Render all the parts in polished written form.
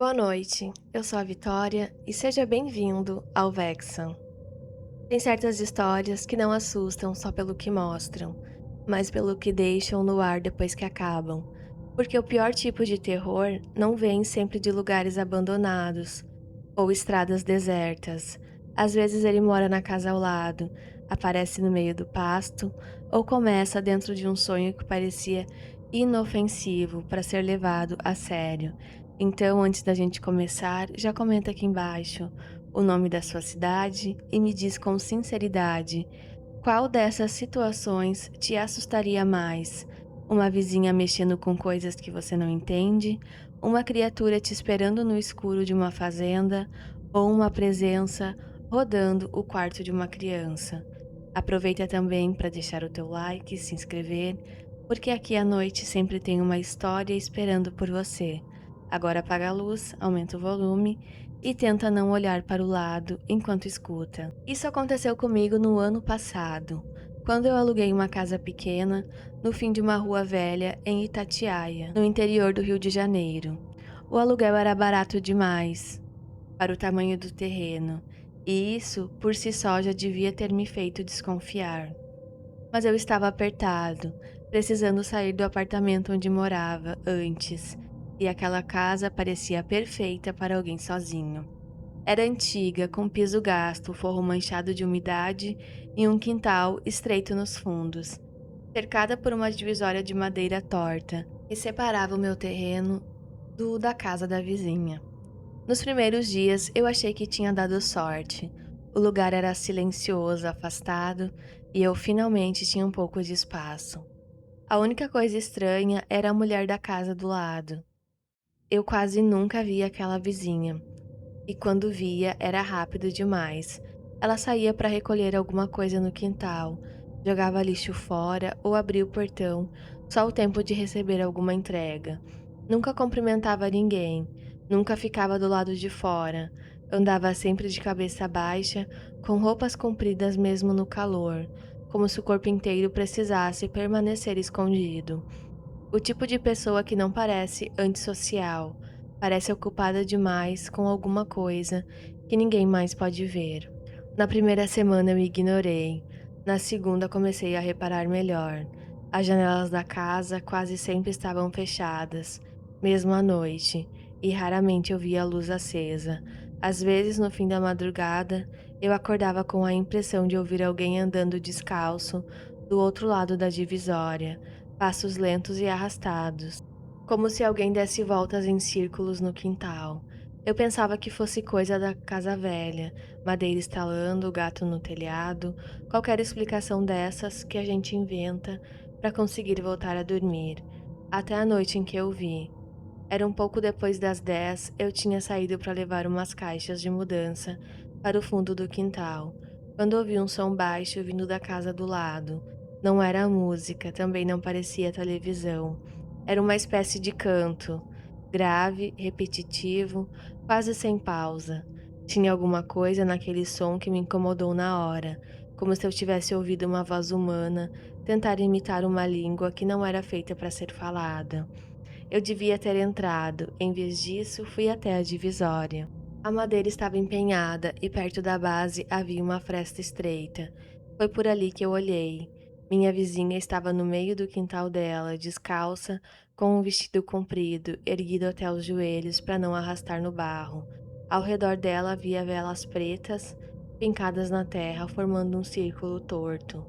Boa noite, eu sou a Vitória e seja bem-vindo ao Vexam. Tem certas histórias que não assustam só pelo que mostram, mas pelo que deixam no ar depois que acabam. Porque o pior tipo de terror não vem sempre de lugares abandonados ou estradas desertas. Às vezes ele mora na casa ao lado, aparece no meio do pasto ou começa dentro de um sonho que parecia inofensivo para ser levado a sério. Então, antes da gente começar, já comenta aqui embaixo o nome da sua cidade e me diz com sinceridade qual dessas situações te assustaria mais. Uma vizinha mexendo com coisas que você não entende, uma criatura te esperando no escuro de uma fazenda ou uma presença rodando o quarto de uma criança. Aproveita também para deixar o teu like, se inscrever, porque aqui à noite sempre tem uma história esperando por você. Agora apaga a luz, aumenta o volume e tenta não olhar para o lado enquanto escuta. Isso aconteceu comigo no ano passado, quando eu aluguei uma casa pequena no fim de uma rua velha em Itatiaia, no interior do Rio de Janeiro. O aluguel era barato demais para o tamanho do terreno, e isso por si só já devia ter me feito desconfiar. Mas eu estava apertado, precisando sair do apartamento onde morava antes, e aquela casa parecia perfeita para alguém sozinho. Era antiga, com piso gasto, forro manchado de umidade e um quintal estreito nos fundos, cercada por uma divisória de madeira torta que separava o meu terreno do da casa da vizinha. Nos primeiros dias eu achei que tinha dado sorte. O lugar era silencioso, afastado, e eu finalmente tinha um pouco de espaço. A única coisa estranha era a mulher da casa do lado. Eu quase nunca via aquela vizinha, e quando via era rápido demais. Ela saía para recolher alguma coisa no quintal, jogava lixo fora ou abria o portão só o tempo de receber alguma entrega. Nunca cumprimentava ninguém, nunca ficava do lado de fora. Andava sempre de cabeça baixa, com roupas compridas mesmo no calor, como se o corpo inteiro precisasse permanecer escondido. O tipo de pessoa que não parece antissocial, parece ocupada demais com alguma coisa que ninguém mais pode ver. Na primeira semana eu ignorei, na segunda comecei a reparar melhor. As janelas da casa quase sempre estavam fechadas, mesmo à noite, e raramente eu via a luz acesa. Às vezes, no fim da madrugada, eu acordava com a impressão de ouvir alguém andando descalço do outro lado da divisória, passos lentos e arrastados, como se alguém desse voltas em círculos no quintal. Eu pensava que fosse coisa da casa velha, madeira estalando, gato no telhado, qualquer explicação dessas que a gente inventa para conseguir voltar a dormir. Até a noite em que eu vi. Era um pouco depois das 10, eu tinha saído para levar umas caixas de mudança para o fundo do quintal, quando ouvi um som baixo vindo da casa do lado. Não era música, também não parecia televisão. Era uma espécie de canto, grave, repetitivo, quase sem pausa. Tinha alguma coisa naquele som que me incomodou na hora, como se eu tivesse ouvido uma voz humana tentar imitar uma língua que não era feita para ser falada. Eu devia ter entrado, em vez disso, fui até a divisória. A madeira estava empenhada e perto da base havia uma fresta estreita. Foi por ali que eu olhei. Minha vizinha estava no meio do quintal dela, descalça, com um vestido comprido, erguido até os joelhos para não arrastar no barro. Ao redor dela havia velas pretas, fincadas na terra, formando um círculo torto.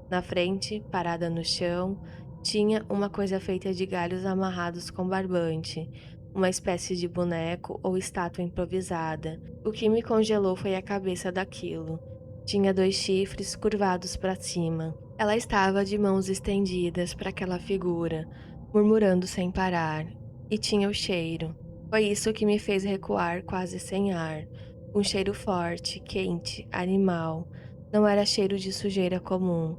Na frente, parada no chão, tinha uma coisa feita de galhos amarrados com barbante, uma espécie de boneco ou estátua improvisada. O que me congelou foi a cabeça daquilo. Tinha dois chifres curvados para cima. Ela estava de mãos estendidas para aquela figura, murmurando sem parar. E tinha o cheiro. Foi isso que me fez recuar quase sem ar. Um cheiro forte, quente, animal. Não era cheiro de sujeira comum.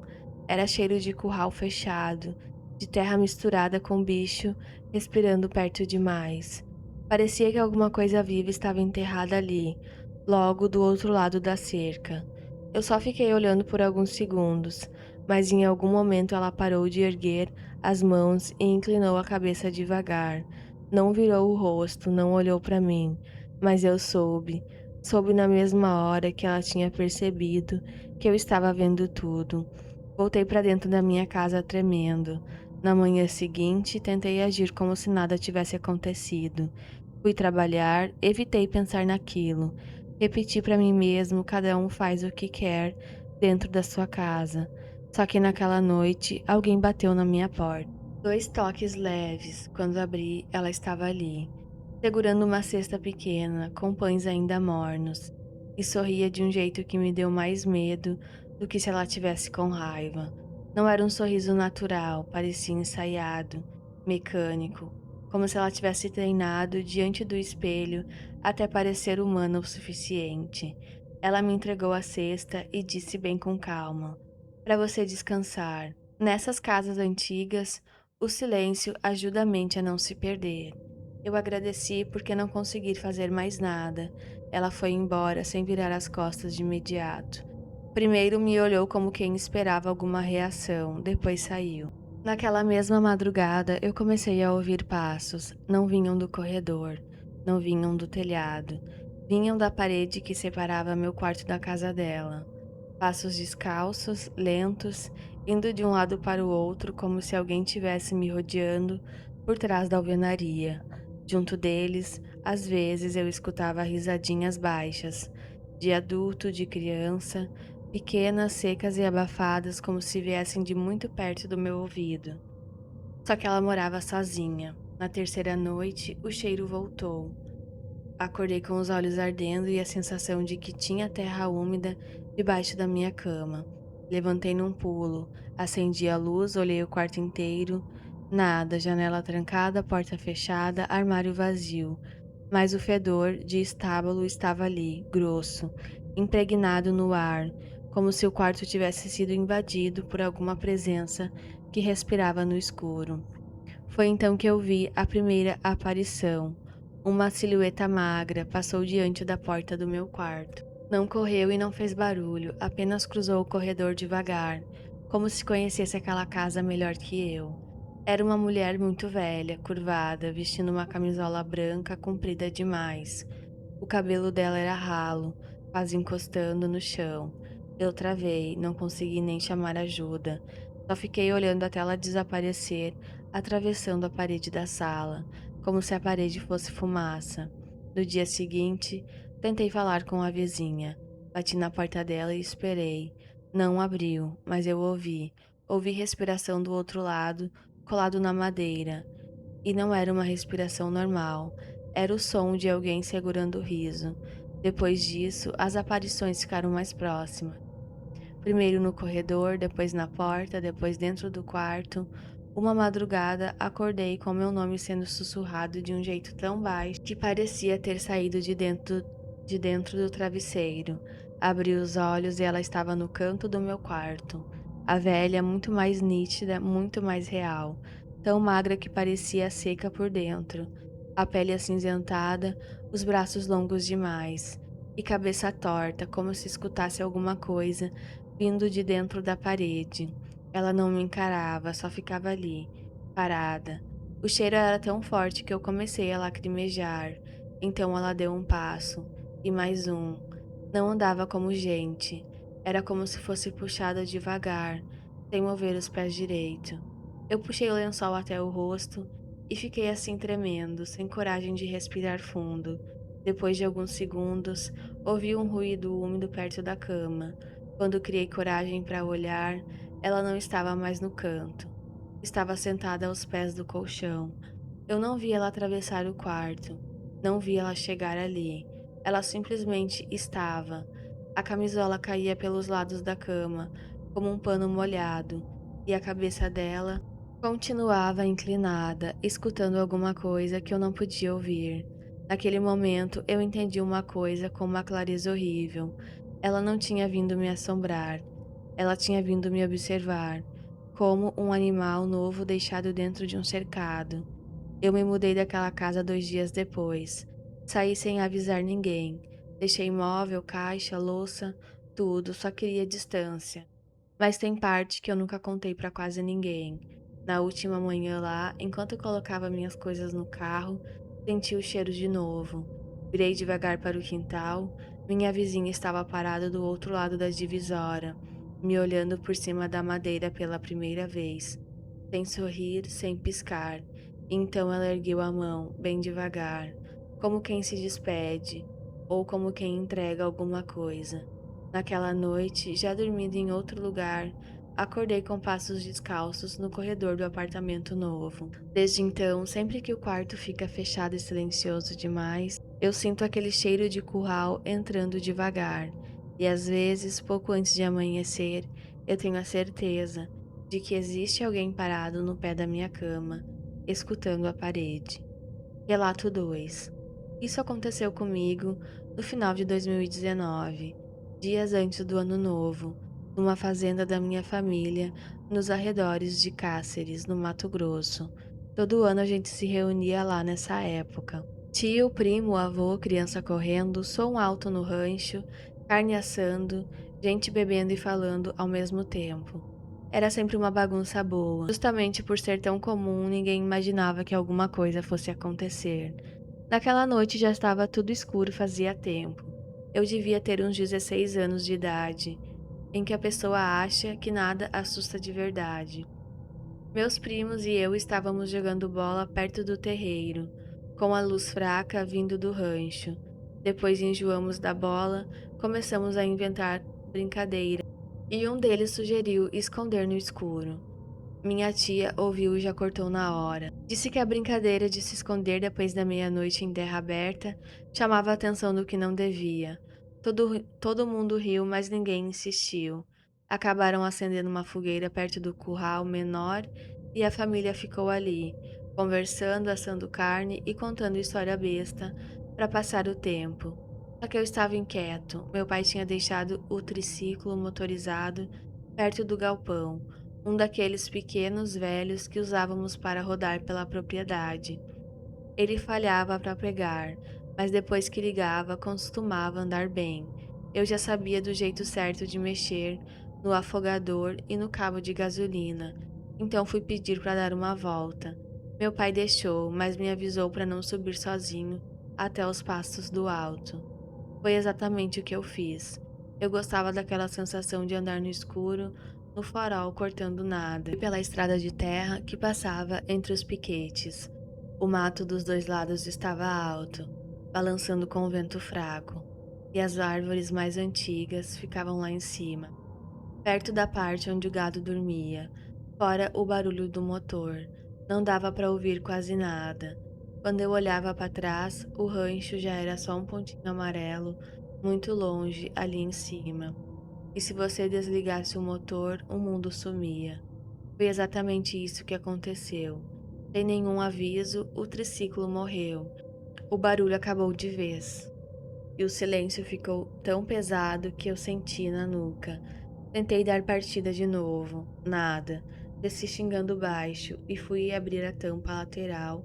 Era cheiro de curral fechado, de terra misturada com bicho respirando perto demais. Parecia que alguma coisa viva estava enterrada ali, logo do outro lado da cerca. Eu só fiquei olhando por alguns segundos, mas em algum momento ela parou de erguer as mãos e inclinou a cabeça devagar. Não virou o rosto, não olhou para mim, mas eu soube. Soube na mesma hora que ela tinha percebido que eu estava vendo tudo. Voltei para dentro da minha casa tremendo. Na manhã seguinte, tentei agir como se nada tivesse acontecido. Fui trabalhar, evitei pensar naquilo. Repeti para mim mesmo: cada um faz o que quer dentro da sua casa. Só que naquela noite, alguém bateu na minha porta. Dois toques leves. Quando abri, ela estava ali, segurando uma cesta pequena, com pães ainda mornos, e sorria de um jeito que me deu mais medo do que se ela tivesse com raiva. Não era um sorriso natural, parecia ensaiado, mecânico, como se ela tivesse treinado diante do espelho até parecer humana o suficiente. Ela me entregou a cesta e disse bem com calma: para você descansar. Nessas casas antigas, o silêncio ajuda a mente a não se perder. Eu agradeci porque não consegui fazer mais nada. Ela foi embora sem virar as costas de imediato. Primeiro me olhou como quem esperava alguma reação, depois saiu. Naquela mesma madrugada, eu comecei a ouvir passos. Não vinham do corredor, não vinham do telhado, vinham da parede que separava meu quarto da casa dela. Passos descalços, lentos, indo de um lado para o outro como se alguém tivesse me rodeando por trás da alvenaria. Junto deles, às vezes eu escutava risadinhas baixas, de adulto, de criança, pequenas, secas e abafadas como se viessem de muito perto do meu ouvido. Só que ela morava sozinha. Na terceira noite, o cheiro voltou. Acordei com os olhos ardendo e a sensação de que tinha terra úmida debaixo da minha cama. Levantei num pulo, acendi a luz, olhei o quarto inteiro. Nada, janela trancada, porta fechada, armário vazio. Mas o fedor de estábulo estava ali, grosso, impregnado no ar, como se o quarto tivesse sido invadido por alguma presença que respirava no escuro. Foi então que eu vi a primeira aparição. Uma silhueta magra passou diante da porta do meu quarto. Não correu e não fez barulho, apenas cruzou o corredor devagar, como se conhecesse aquela casa melhor que eu. Era uma mulher muito velha, curvada, vestindo uma camisola branca comprida demais. O cabelo dela era ralo, quase encostando no chão. Eu travei, não consegui nem chamar ajuda. Só fiquei olhando até ela desaparecer, atravessando a parede da sala, como se a parede fosse fumaça. No dia seguinte, tentei falar com a vizinha. Bati na porta dela e esperei. Não abriu, mas eu ouvi. Ouvi respiração do outro lado, colado na madeira. E não era uma respiração normal. Era o som de alguém segurando o riso. Depois disso, as aparições ficaram mais próximas. Primeiro no corredor, depois na porta, depois dentro do quarto. Uma madrugada, acordei com meu nome sendo sussurrado de um jeito tão baixo que parecia ter saído de dentro do travesseiro. Abri os olhos e ela estava no canto do meu quarto. A velha, muito mais nítida, muito mais real, tão magra que parecia seca por dentro. A pele acinzentada, os braços longos demais, e cabeça torta, como se escutasse alguma coisa vindo de dentro da parede. Ela não me encarava, só ficava ali, parada. O cheiro era tão forte que eu comecei a lacrimejar. Então ela deu um passo, e mais um. Não andava como gente. Era como se fosse puxada devagar, sem mover os pés direito. Eu puxei o lençol até o rosto e fiquei assim tremendo, sem coragem de respirar fundo. Depois de alguns segundos, ouvi um ruído úmido perto da cama. Quando criei coragem para olhar, ela não estava mais no canto. Estava sentada aos pés do colchão. Eu não vi ela atravessar o quarto. Não vi ela chegar ali. Ela simplesmente estava. A camisola caía pelos lados da cama, como um pano molhado, e a cabeça dela continuava inclinada, escutando alguma coisa que eu não podia ouvir. Naquele momento, eu entendi uma coisa com uma clareza horrível. Ela não tinha vindo me assombrar. Ela tinha vindo me observar, como um animal novo deixado dentro de um cercado. Eu me mudei daquela casa 2 dias depois. Saí sem avisar ninguém. Deixei móvel, caixa, louça, tudo, só queria distância. Mas tem parte que eu nunca contei pra quase ninguém. Na última manhã lá, enquanto eu colocava minhas coisas no carro, senti o cheiro de novo. Virei devagar para o quintal. Minha vizinha estava parada do outro lado da divisória, me olhando por cima da madeira pela primeira vez, sem sorrir, sem piscar. Então ela ergueu a mão, bem devagar, como quem se despede, ou como quem entrega alguma coisa. Naquela noite, já dormindo em outro lugar, acordei com passos descalços no corredor do apartamento novo. Desde então, sempre que o quarto fica fechado e silencioso demais, eu sinto aquele cheiro de curral entrando devagar. E às vezes, pouco antes de amanhecer, eu tenho a certeza de que existe alguém parado no pé da minha cama, escutando a parede. Relato 2. Isso aconteceu comigo no final de 2019, dias antes do Ano Novo, numa fazenda da minha família, nos arredores de Cáceres, no Mato Grosso. Todo ano a gente se reunia lá nessa época. Tio, primo, avô, criança correndo, som alto no rancho, carne assando, gente bebendo e falando ao mesmo tempo. Era sempre uma bagunça boa. Justamente por ser tão comum, ninguém imaginava que alguma coisa fosse acontecer. Naquela noite já estava tudo escuro fazia tempo. Eu devia ter uns 16 anos de idade, em que a pessoa acha que nada assusta de verdade. Meus primos e eu estávamos jogando bola perto do terreiro, com a luz fraca vindo do rancho. Depois enjoamos da bola, começamos a inventar brincadeira, e um deles sugeriu esconder no escuro. Minha tia ouviu e já cortou na hora. Disse que a brincadeira de se esconder depois da meia-noite em terra aberta chamava a atenção do que não devia. Todo mundo riu, mas ninguém insistiu. Acabaram acendendo uma fogueira perto do curral menor e a família ficou ali, conversando, assando carne e contando história besta para passar o tempo. Só que eu estava inquieto. Meu pai tinha deixado o triciclo motorizado perto do galpão, um daqueles pequenos velhos que usávamos para rodar pela propriedade. Ele falhava para pregar, mas depois que ligava, costumava andar bem. Eu já sabia do jeito certo de mexer no afogador e no cabo de gasolina, então fui pedir para dar uma volta. Meu pai deixou, mas me avisou para não subir sozinho até os pastos do alto. Foi exatamente o que eu fiz. Eu gostava daquela sensação de andar no escuro, no farol cortando nada, e pela estrada de terra que passava entre os piquetes. O mato dos dois lados estava alto, balançando com o vento fraco, e as árvores mais antigas ficavam lá em cima, perto da parte onde o gado dormia, fora o barulho do motor. Não dava para ouvir quase nada. Quando eu olhava para trás, o rancho já era só um pontinho amarelo, muito longe, ali em cima. E se você desligasse o motor, o mundo sumia. Foi exatamente isso que aconteceu. Sem nenhum aviso, o triciclo morreu. O barulho acabou de vez. E o silêncio ficou tão pesado que eu senti na nuca. Tentei dar partida de novo. Nada. Desci xingando baixo e fui abrir a tampa lateral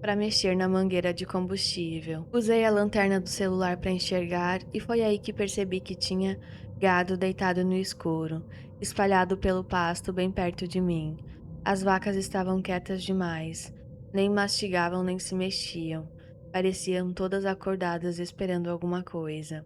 para mexer na mangueira de combustível. Usei a lanterna do celular para enxergar e foi aí que percebi que tinha gado deitado no escuro, espalhado pelo pasto bem perto de mim. As vacas estavam quietas demais. Nem mastigavam nem se mexiam. Pareciam todas acordadas esperando alguma coisa.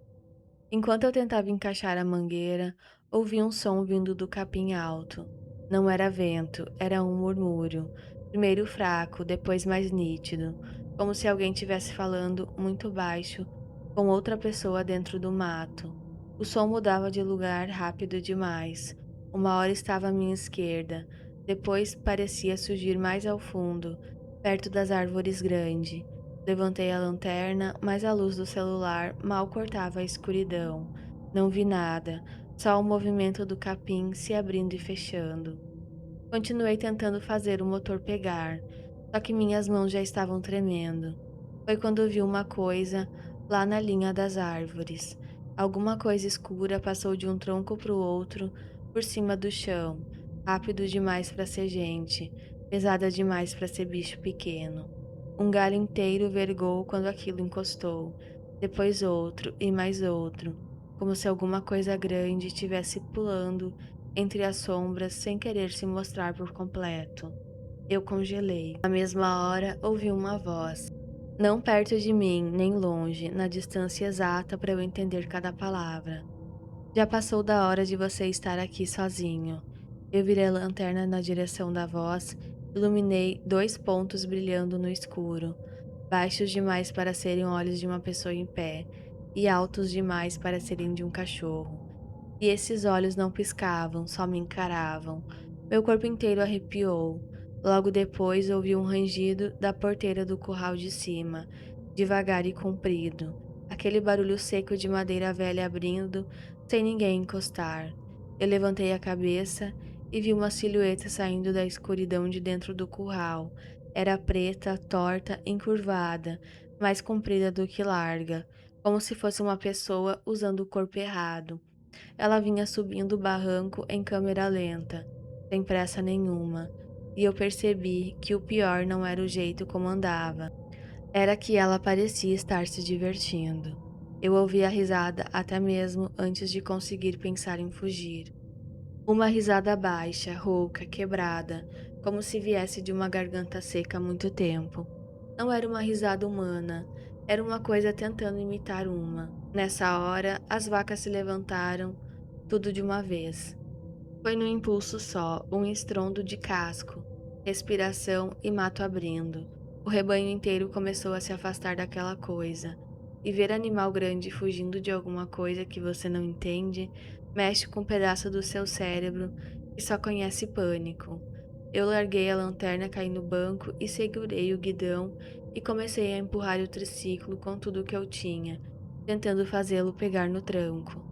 Enquanto eu tentava encaixar a mangueira, ouvi um som vindo do capim alto. Não era vento, era um murmúrio. Primeiro fraco, depois mais nítido, como se alguém estivesse falando muito baixo com outra pessoa dentro do mato. O som mudava de lugar rápido demais. Uma hora estava à minha esquerda, depois parecia surgir mais ao fundo, perto das árvores grandes. Levantei a lanterna, mas a luz do celular mal cortava a escuridão. Não vi nada, só o movimento do capim se abrindo e fechando. Continuei tentando fazer o motor pegar, só que minhas mãos já estavam tremendo. Foi quando vi uma coisa lá na linha das árvores. Alguma coisa escura passou de um tronco para o outro, por cima do chão, rápido demais para ser gente, pesada demais para ser bicho pequeno. Um galho inteiro vergou quando aquilo encostou, depois outro e mais outro, como se alguma coisa grande estivesse pulando entre as sombras sem querer se mostrar por completo. Eu congelei. Na mesma hora, ouvi uma voz. Não perto de mim, nem longe, na distância exata para eu entender cada palavra. Já passou da hora de você estar aqui sozinho. Eu virei a lanterna na direção da voz, iluminei 2 pontos brilhando no escuro, baixos demais para serem olhos de uma pessoa em pé, e altos demais para serem de um cachorro. E esses olhos não piscavam, só me encaravam. Meu corpo inteiro arrepiou. Logo depois ouvi um rangido da porteira do curral de cima, devagar e comprido. Aquele barulho seco de madeira velha abrindo, sem ninguém encostar. Eu levantei a cabeça e vi uma silhueta saindo da escuridão de dentro do curral. Era preta, torta, encurvada, mais comprida do que larga, como se fosse uma pessoa usando o corpo errado. Ela vinha subindo o barranco em câmera lenta, sem pressa nenhuma, e eu percebi que o pior não era o jeito como andava, era que ela parecia estar se divertindo. Eu ouvi a risada até mesmo antes de conseguir pensar em fugir. Uma risada baixa, rouca, quebrada, como se viesse de uma garganta seca há muito tempo. Não era uma risada humana, era uma coisa tentando imitar uma. Nessa hora, as vacas se levantaram, tudo de uma vez. Foi num impulso só, um estrondo de casco, respiração e mato abrindo. O rebanho inteiro começou a se afastar daquela coisa. E ver animal grande fugindo de alguma coisa que você não entende, mexe com um pedaço do seu cérebro que só conhece pânico. Eu larguei a lanterna, caí no banco e segurei o guidão e comecei a empurrar o triciclo com tudo que eu tinha, tentando fazê-lo pegar no tranco.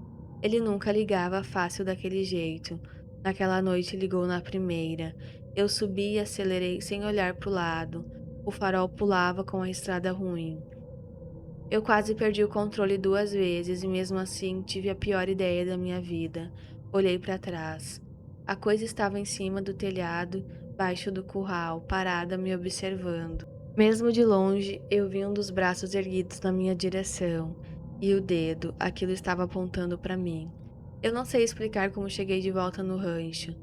Ele nunca ligava fácil daquele jeito. Naquela noite ligou na primeira. Eu subi e acelerei sem olhar para o lado. O farol pulava com a estrada ruim. Eu quase perdi o controle 2 vezes e mesmo assim tive a pior ideia da minha vida. Olhei para trás. A coisa estava em cima do telhado, baixo do curral, parada me observando. Mesmo de longe, eu vi um dos braços erguidos na minha direção, e o dedo, aquilo estava apontando para mim. Eu não sei explicar como cheguei de volta no rancho.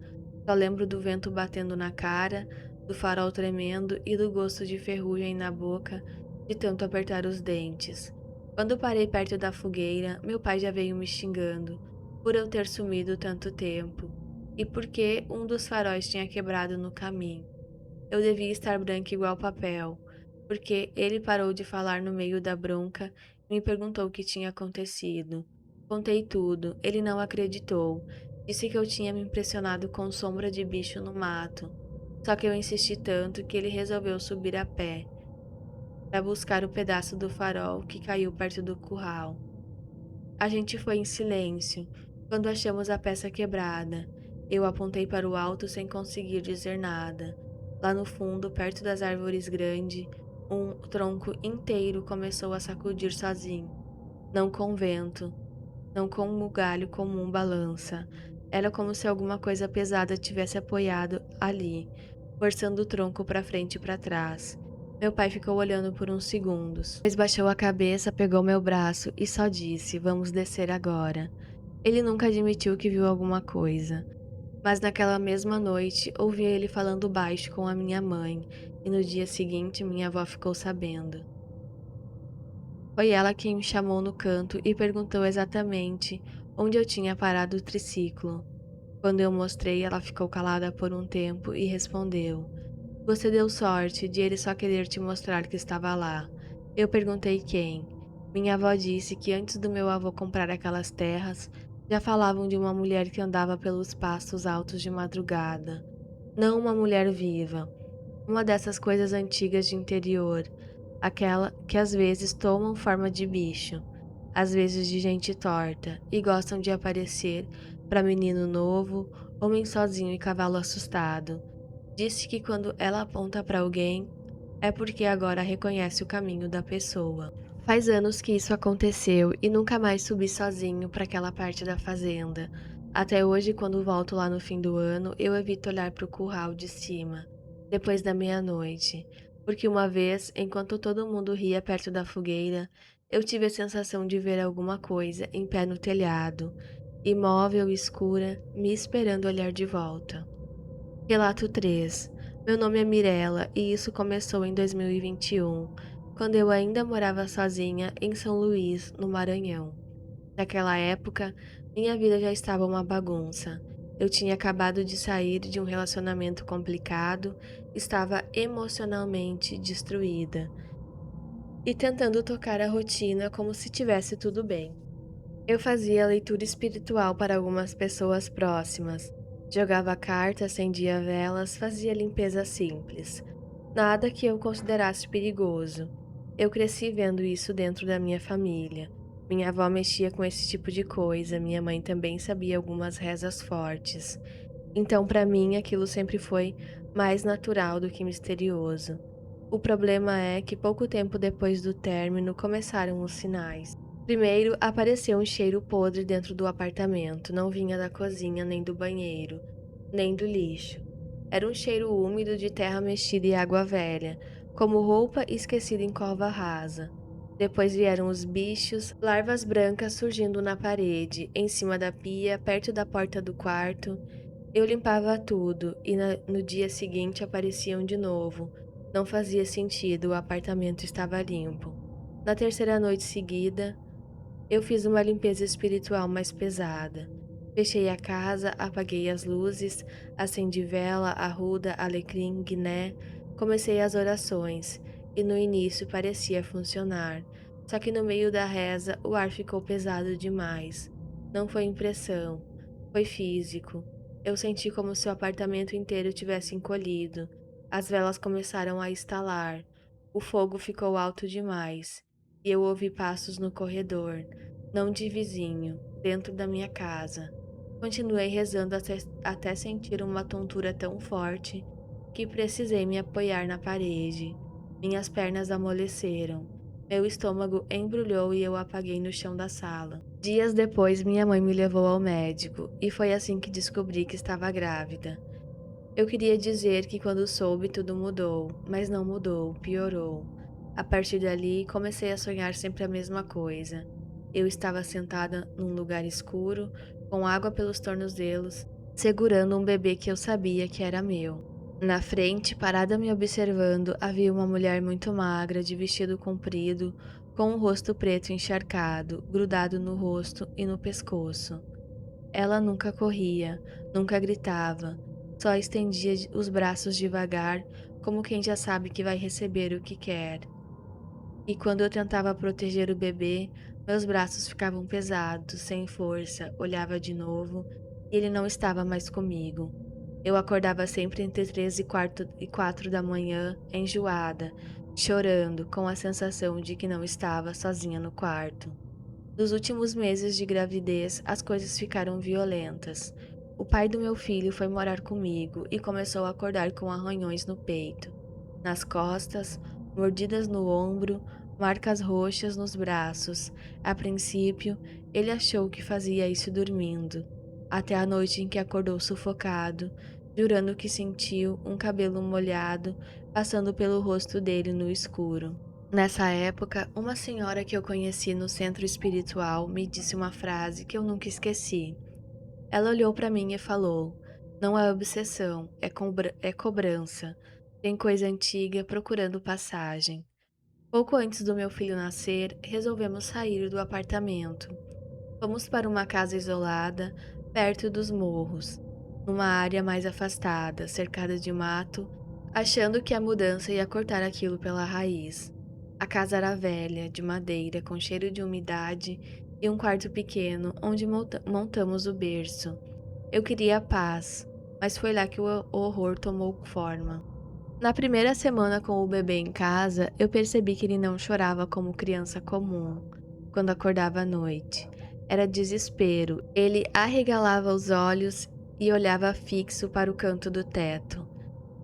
Só lembro do vento batendo na cara, do farol tremendo e do gosto de ferrugem na boca de tanto apertar os dentes. Quando parei perto da fogueira, meu pai já veio me xingando por eu ter sumido tanto tempo e porque um dos faróis tinha quebrado no caminho. Eu devia estar branca igual papel, porque ele parou de falar no meio da bronca e me perguntou o que tinha acontecido. Contei tudo, ele não acreditou. Disse que eu tinha me impressionado com sombra de bicho no mato. Só que eu insisti tanto que ele resolveu subir a pé para buscar o pedaço do farol que caiu perto do curral. A gente foi em silêncio. Quando achamos a peça quebrada, eu apontei para o alto sem conseguir dizer nada. Lá no fundo, perto das árvores grandes, um tronco inteiro começou a sacudir sozinho. Não com vento, não com o galho comum balança. Era como se alguma coisa pesada tivesse apoiado ali, forçando o tronco para frente e para trás. Meu pai ficou olhando por uns segundos. Depois baixou a cabeça, pegou meu braço e só disse: "Vamos descer agora." Ele nunca admitiu que viu alguma coisa, mas naquela mesma noite ouvi ele falando baixo com a minha mãe, e no dia seguinte minha avó ficou sabendo. Foi ela quem me chamou no canto e perguntou exatamente onde eu tinha parado o triciclo. Quando eu mostrei, ela ficou calada por um tempo e respondeu: "Você deu sorte de ele só querer te mostrar que estava lá." Eu perguntei quem. Minha avó disse que antes do meu avô comprar aquelas terras, já falavam de uma mulher que andava pelos pastos altos de madrugada. Não uma mulher viva, uma dessas coisas antigas de interior, aquela que às vezes tomam forma de bicho, às vezes de gente torta, e gostam de aparecer para menino novo, homem sozinho e cavalo assustado. Disse que quando ela aponta para alguém, é porque agora reconhece o caminho da pessoa. Faz anos que isso aconteceu e nunca mais subi sozinho para aquela parte da fazenda. Até hoje, quando volto lá no fim do ano, eu evito olhar para o curral de cima, depois da meia-noite, porque uma vez, enquanto todo mundo ria perto da fogueira, eu tive a sensação de ver alguma coisa em pé no telhado, imóvel, escura, me esperando olhar de volta. Relato 3. Meu nome é Mirella e isso começou em 2021, quando eu ainda morava sozinha em São Luís, no Maranhão. Naquela época, minha vida já estava uma bagunça. Eu tinha acabado de sair de um relacionamento complicado, estava emocionalmente destruída e tentando tocar a rotina como se tivesse tudo bem. Eu fazia leitura espiritual para algumas pessoas próximas, jogava cartas, acendia velas, fazia limpeza simples. Nada que eu considerasse perigoso. Eu cresci vendo isso dentro da minha família. Minha avó mexia com esse tipo de coisa, minha mãe também sabia algumas rezas fortes. Então, para mim, aquilo sempre foi mais natural do que misterioso. O problema é que pouco tempo depois do término começaram os sinais. Primeiro, apareceu um cheiro podre dentro do apartamento, não vinha da cozinha, nem do banheiro, nem do lixo. Era um cheiro úmido de terra mexida e água velha, como roupa esquecida em cova rasa. Depois vieram os bichos, larvas brancas surgindo na parede, em cima da pia, perto da porta do quarto. Eu limpava tudo e no dia seguinte apareciam de novo. Não fazia sentido, o apartamento estava limpo. Na terceira noite seguida, eu fiz uma limpeza espiritual mais pesada. Fechei a casa, apaguei as luzes, acendi vela, arruda, alecrim, guiné. Comecei as orações, e no início parecia funcionar. Só que no meio da reza o ar ficou pesado demais. Não foi impressão, foi físico. Eu senti como se o apartamento inteiro tivesse encolhido. As velas começaram a estalar. O fogo ficou alto demais. E eu ouvi passos no corredor, não de vizinho, dentro da minha casa. Continuei rezando até sentir uma tontura tão forte que precisei me apoiar na parede. Minhas pernas amoleceram. Meu estômago embrulhou e eu apaguei no chão da sala. Dias depois, minha mãe me levou ao médico e foi assim que descobri que estava grávida. Eu queria dizer que quando soube tudo mudou, mas não mudou, piorou. A partir dali, comecei a sonhar sempre a mesma coisa. Eu estava sentada num lugar escuro, com água pelos tornozelos, segurando um bebê que eu sabia que era meu. Na frente, parada me observando, havia uma mulher muito magra, de vestido comprido, com um rosto preto encharcado, grudado no rosto e no pescoço. Ela nunca corria, nunca gritava, só estendia os braços devagar, como quem já sabe que vai receber o que quer. E quando eu tentava proteger o bebê, meus braços ficavam pesados, sem força, olhava de novo, e ele não estava mais comigo. Eu acordava sempre entre 3 e 4 da manhã, enjoada, chorando, com a sensação de que não estava sozinha no quarto. Nos últimos meses de gravidez, as coisas ficaram violentas. O pai do meu filho foi morar comigo e começou a acordar com arranhões no peito, nas costas, mordidas no ombro, marcas roxas nos braços. A princípio, ele achou que fazia isso dormindo, até a noite em que acordou sufocado, jurando que sentiu um cabelo molhado passando pelo rosto dele no escuro. Nessa época, uma senhora que eu conheci no centro espiritual me disse uma frase que eu nunca esqueci. Ela olhou para mim e falou: "Não é obsessão, é cobrança. Tem coisa antiga procurando passagem." Pouco antes do meu filho nascer, resolvemos sair do apartamento. Fomos para uma casa isolada, perto dos morros, numa área mais afastada, cercada de mato, achando que a mudança ia cortar aquilo pela raiz. A casa era velha, de madeira, com cheiro de umidade e um quarto pequeno onde montamos o berço. Eu queria paz, mas foi lá que o horror tomou forma. Na primeira semana com o bebê em casa, eu percebi que ele não chorava como criança comum, quando acordava à noite. Era desespero. Ele arregalava os olhos e olhava fixo para o canto do teto.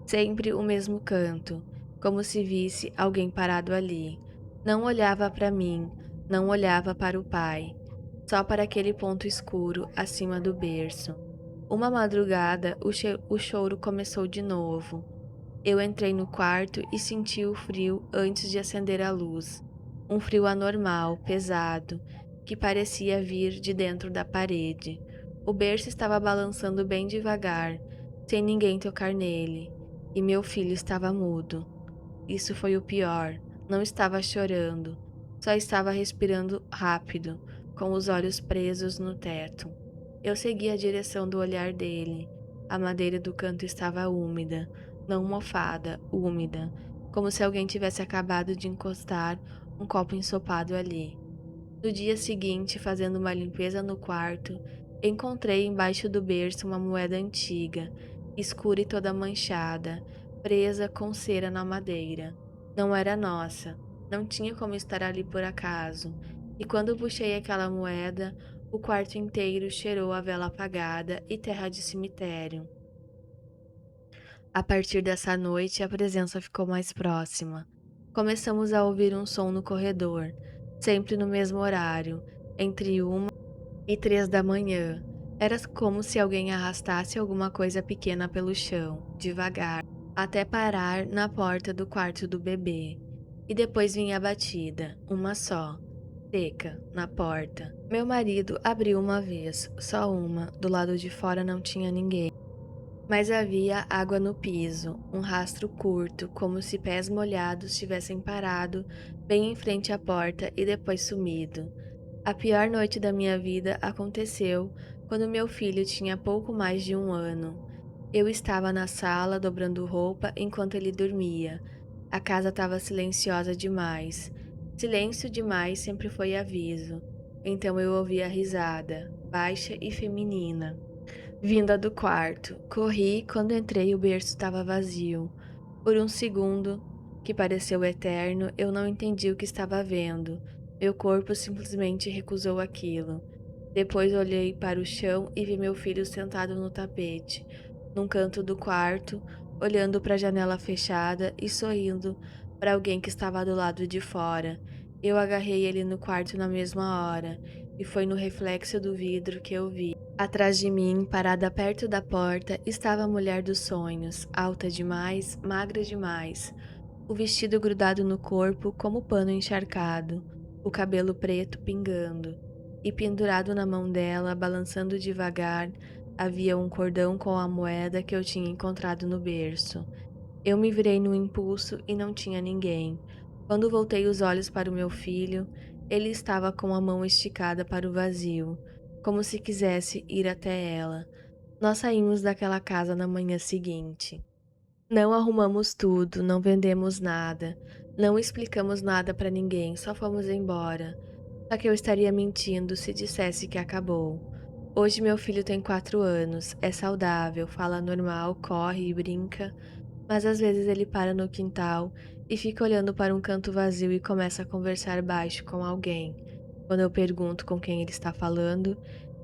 Sempre o mesmo canto, como se visse alguém parado ali. Não olhava para mim, não olhava para o pai, só para aquele ponto escuro acima do berço. Uma madrugada, o choro começou de novo. Eu entrei no quarto e senti o frio antes de acender a luz. Um frio anormal, pesado, que parecia vir de dentro da parede. O berço estava balançando bem devagar, sem ninguém tocar nele. e meu filho estava mudo. Isso foi o pior. Não estava chorando, só estava respirando rápido, com os olhos presos no teto. Eu segui a direção do olhar dele. A madeira do canto estava úmida, não mofada, úmida, como se alguém tivesse acabado de encostar um copo ensopado ali. No dia seguinte, fazendo uma limpeza no quarto, encontrei embaixo do berço uma moeda antiga, escura e toda manchada, presa com cera na madeira. Não era nossa, não tinha como estar ali por acaso. E quando puxei aquela moeda, o quarto inteiro cheirou a vela apagada e terra de cemitério. A partir dessa noite, a presença ficou mais próxima. Começamos a ouvir um som no corredor, sempre no mesmo horário, entre 1 e 3 da manhã. Era como se alguém arrastasse alguma coisa pequena pelo chão, devagar, até parar na porta do quarto do bebê. E depois vinha a batida, uma só, seca, na porta. Meu marido abriu uma vez, só uma, do lado de fora não tinha ninguém. Mas havia água no piso, um rastro curto, como se pés molhados tivessem parado bem em frente à porta e depois sumido. A pior noite da minha vida aconteceu quando meu filho tinha pouco mais de 1 ano. Eu estava na sala dobrando roupa enquanto ele dormia. A casa estava silenciosa demais. Silêncio demais sempre foi aviso. Então eu ouvi a risada, baixa e feminina, vinda do quarto. Corri, quando entrei o berço estava vazio. Por um segundo, que pareceu eterno, eu não entendi o que estava vendo. Meu corpo simplesmente recusou aquilo. Depois olhei para o chão e vi meu filho sentado no tapete, num canto do quarto, olhando para a janela fechada e sorrindo para alguém que estava do lado de fora. Eu agarrei ele no quarto na mesma hora, e foi no reflexo do vidro que eu vi. Atrás de mim, parada perto da porta, estava a mulher dos sonhos, alta demais, magra demais, o vestido grudado no corpo como pano encharcado, o cabelo preto pingando, e pendurado na mão dela, balançando devagar, havia um cordão com a moeda que eu tinha encontrado no berço. Eu me virei no impulso e não tinha ninguém. Quando voltei os olhos para o meu filho, ele estava com a mão esticada para o vazio, como se quisesse ir até ela. Nós saímos daquela casa na manhã seguinte. Não arrumamos tudo, não vendemos nada, não explicamos nada para ninguém, só fomos embora. Só que eu estaria mentindo se dissesse que acabou. Hoje meu filho tem 4 anos, é saudável, fala normal, corre e brinca, mas às vezes ele para no quintal e fica olhando para um canto vazio e começa a conversar baixo com alguém. Quando eu pergunto com quem ele está falando,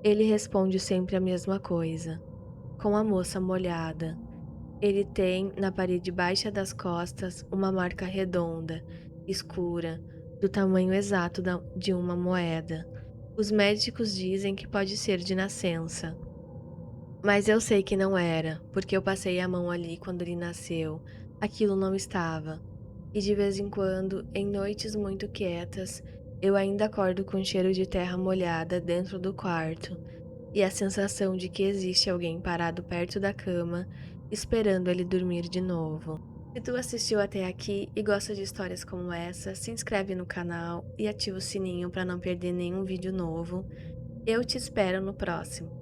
ele responde sempre a mesma coisa: com a moça molhada. Ele tem, na parede baixa das costas, uma marca redonda, escura, do tamanho exato de uma moeda. Os médicos dizem que pode ser de nascença, mas eu sei que não era, porque eu passei a mão ali quando ele nasceu. Aquilo não estava. E de vez em quando, em noites muito quietas, eu ainda acordo com cheiro de terra molhada dentro do quarto e a sensação de que existe alguém parado perto da cama, esperando ele dormir de novo. Se tu assistiu até aqui e gosta de histórias como essa, se inscreve no canal e ativa o sininho para não perder nenhum vídeo novo. Eu te espero no próximo.